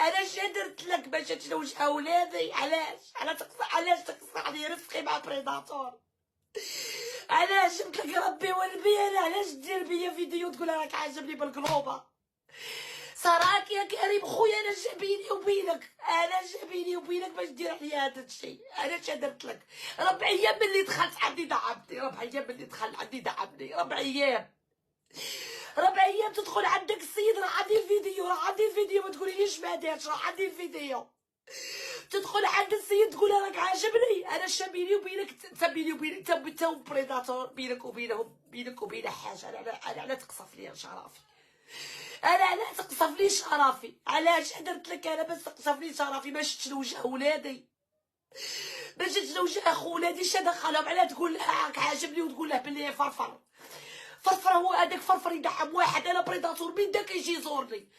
انا اش درت لك باش تلوج اولادي؟ علاش تقصعني رفقي مع بريداتور؟ علاش قلت لك ربي ونبي انا؟ علاش دير بيا فيديو تقول راك عاجبني بالقلوبه؟ صراك يا كريم خويا، انا جابيني وبينك باش دير عليا هذا الشيء. انا اش درت لك؟ 4 ايام ملي دخلت عندي دعمني، 4 ايام ملي دخل عندي دعمني، 4 ايام 4 ايام تدخل عندك السيد، راه عندي الفيديو، ما تقوليليش ما دارش، راه عندي الفيديو. تدخل عند السيد تقول راك عاجبني. انا بيني وبينك، انت بريداتور، بينك وبينه حاجه. انا لا تقصف لي شرفي، انا لا تقصف لي شرفي. علاش درت لك انا باش تقصف لي شرفي؟ باش تلوجه ولادي، باش تلوجه اخو ولادي. اش دخلهم على تقول له راك عاجبني وتقول له بلي فرفر هو هذاك فرفر يدعم واحد. انا بريداتور، مين داك يجي يزورني؟